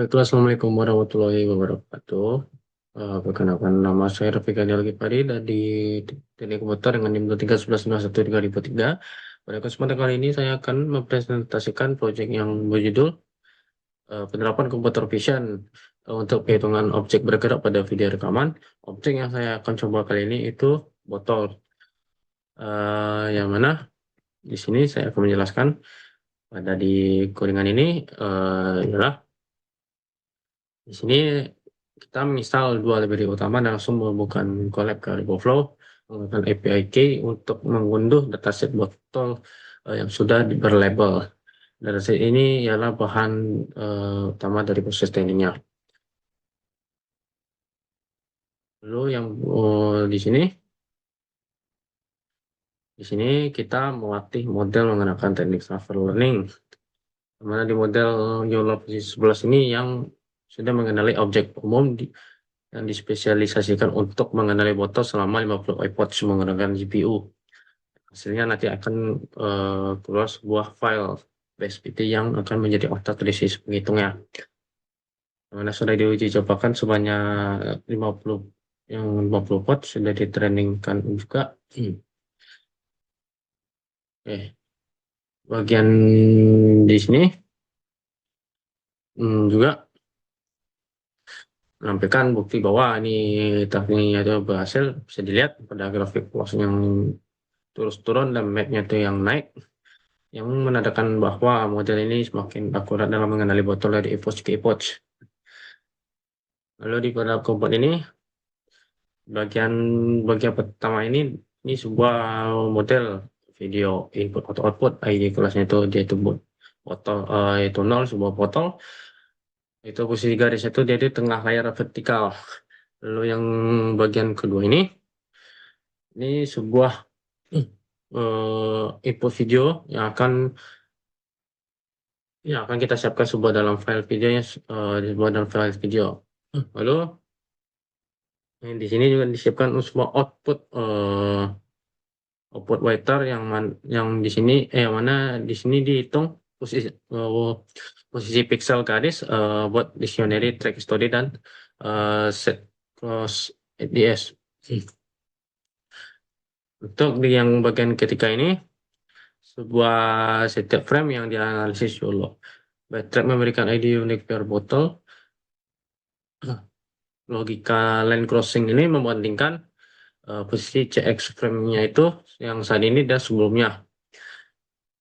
Baiklah, Assalamualaikum warahmatullahi wabarakatuh. Perkenalkan nama saya Rafiq Adi Alkifari dari Teknik Komputer dengan NIM 311913003. Pada kesempatan kali ini saya akan mempresentasikan proyek yang berjudul penerapan komputer vision untuk perhitungan objek bergerak pada video rekaman. Objek yang saya akan coba kali ini itu botol. Yang mana di sini saya akan menjelaskan pada di codingan ini adalah di sini kita misal dua library utama dan langsung membuka collab ke RiboFlow menggunakan API key untuk mengunduh dataset botol yang sudah berlabel. Dataset ini ialah bahan utama dari proses trainingnya. Lalu yang di sini kita melatih model menggunakan teknik transfer learning. Di mana di model YOLO 11 ini yang sudah mengenali objek umum yang dispesialisasikan untuk mengenali botol selama 50 epoch menggunakan GPU. Hasilnya nanti akan keluar sebuah file BSPT yang akan menjadi otak dari si penghitungnya. Mana sudah diuji cobakan sebanyak 50 yang 50 pot sudah ditrainingkan juga. Bagian di sini juga menampilkan bukti bahwa ini tekniknya itu berhasil. Bisa dilihat pada grafik plus yang terus turun dan mapnya itu yang naik, yang menandakan bahwa model ini semakin akurat dalam mengenali botol dari epoch ke epoch. Lalu di pada keempat ini, bagian pertama ini sebuah model video input atau output. ID kelasnya itu dia itu botol itu 0 sebuah botol. Itu posisi garis itu dia di tengah layar vertikal. Lalu yang bagian kedua ini sebuah input video yang akan kita siapkan sebuah dalam file videonya, sebuah dalam file video. Lalu di sini juga disiapkan sebuah output writer yang di sini yang mana di sini dihitung posisi pixel garis buat dictionary track history dan set cross ADS. Untuk di yang bagian ketiga ini sebuah setiap frame yang dianalisis dulu. Backtrack memberikan ID unik per botol. Logika line crossing ini membandingkan posisi CX frame-nya itu yang saat ini dan sebelumnya.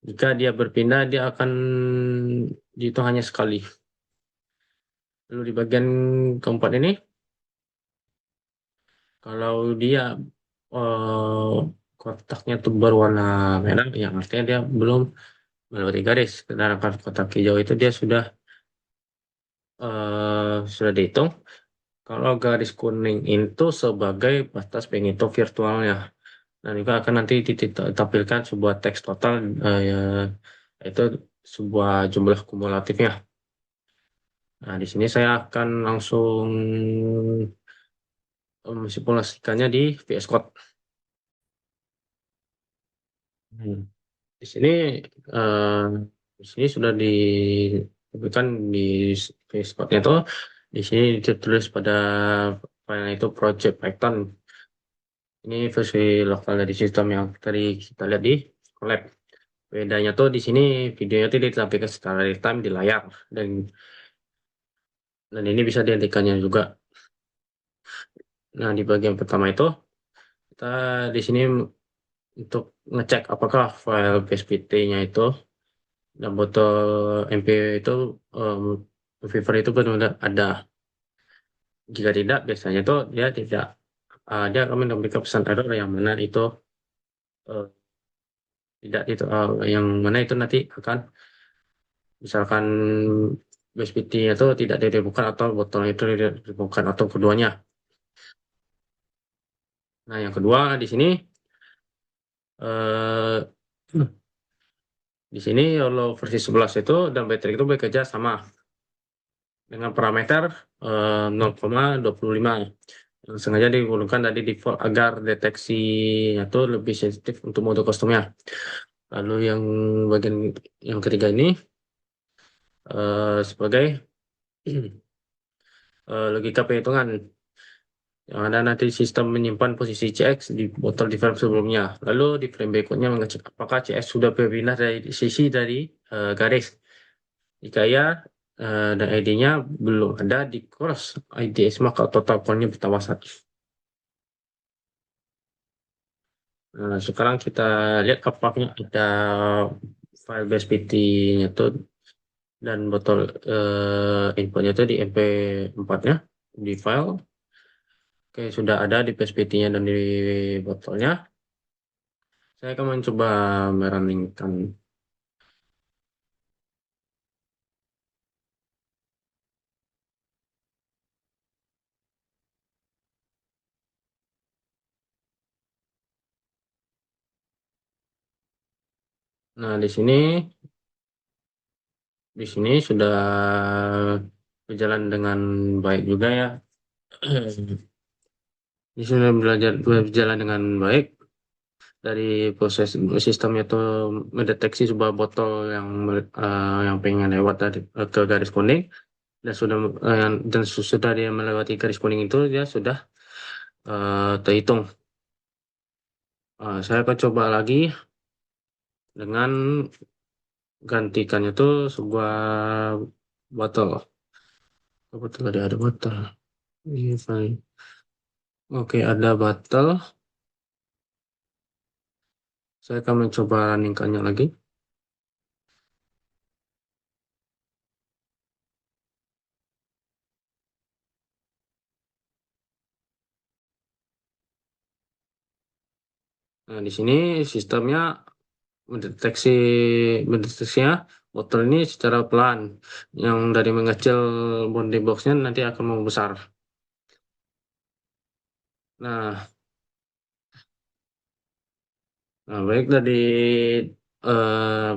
Jika dia berpindah, dia akan dihitung hanya sekali. Lalu di bagian keempat ini, kalau dia kotaknya itu berwarna merah, yang artinya dia belum melewati garis. Sedangkan kotak hijau itu dia sudah dihitung. Kalau garis kuning itu sebagai batas penghitung virtualnya. Dan juga akan nanti ditampilkan sebuah teks total, yaitu sebuah jumlah kumulatifnya. Nah, di sini saya akan langsung simulasikannya di VS Code. Hmm. Di sini eh, sudah diberikan di VS Code-nya itu. Di sini ditulis pada file itu project Python. Ini versi lokal dari sistem yang tadi kita lihat di lab. Bedanya tuh di sini videonya tuh ditampilkan secara real time di layar dan ini bisa dihentikannya juga. Nah, di bagian pertama itu kita di sini untuk ngecek apakah file PSPT-nya itu dan botol MP itu Viver itu benar-benar ada. Jika tidak, biasanya itu dia tidak dia akan memberikan pesan error yang mana itu eh, tidak itu yang mana itu nanti akan misalkan PSPT itu tidak ditemukan atau botol itu tidak ditemukan atau keduanya. Nah, yang kedua di sini eh, di sini kalau versi 11 itu dan baterai itu bekerja sama dengan parameter 0,25 yang sengaja digunakan dari default agar deteksinya itu lebih sensitif untuk mode kostumnya. Lalu yang bagian yang ketiga ini sebagai logika perhitungan. Yang ada nanti sistem menyimpan posisi CX di botol di frame sebelumnya. Lalu di frame berikutnya mengecek apakah CX sudah berpindah dari sisi dari garis. Jika ya dan ID-nya belum ada di cross IDX maka total count-nya bertambah 1. Nah, sekarang kita lihat apakah ada file BSPT-nya tuh dan botol inputnya itu di MP4-nya di file. Oke, sudah ada di PSPT-nya dan di botolnya. Saya akan mencoba merunningkan. Nah, di sini sudah berjalan dengan baik juga ya. Ini sudah berjalan dengan baik dari proses sistemnya itu mendeteksi sebuah botol yang pengen lewat ke garis kuning dan sudah dia melewati garis kuning itu dia sudah terhitung. Saya akan coba lagi dengan gantikannya tuh sebuah botol. Oh, botol ada botol. Iya, fine. Oke, ada botol. Saya akan mencoba runningkannya lagi. Nah, di sini sistemnya mendeteksi mendeteksinya botol ini secara pelan. Yang dari mengecil bounding boxnya nanti akan membesar. Nah, baik eh,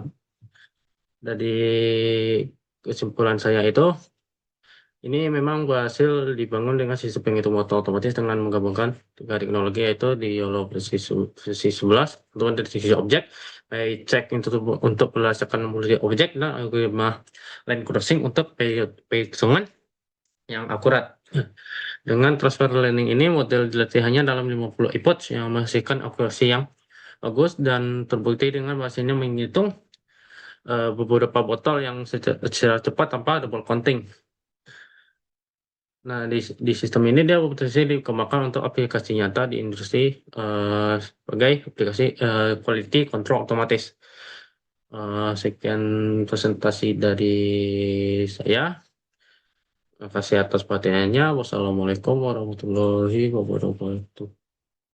dari kesimpulan saya itu, ini memang berhasil dibangun dengan sistem penghitung waktu otomatis dengan menggabungkan tiga teknologi yaitu di YOLO versi 11 untuk deteksi objek, check untuk berdasarkan multi objek dan algoritma line crossing untuk perhitungan yang akurat. Dengan transfer learning ini, model dilatih hanya dalam 50 epoch yang menghasilkan akurasi yang bagus dan terbukti dengan hasilnya menghitung beberapa botol yang secara cepat tanpa double counting. Nah, di sistem ini dia berpotensi dikembangkan untuk aplikasi nyata di industri sebagai aplikasi quality control otomatis. Sekian presentasi dari saya. Terima kasih atas perhatiannya. Wassalamualaikum warahmatullahi wabarakatuh.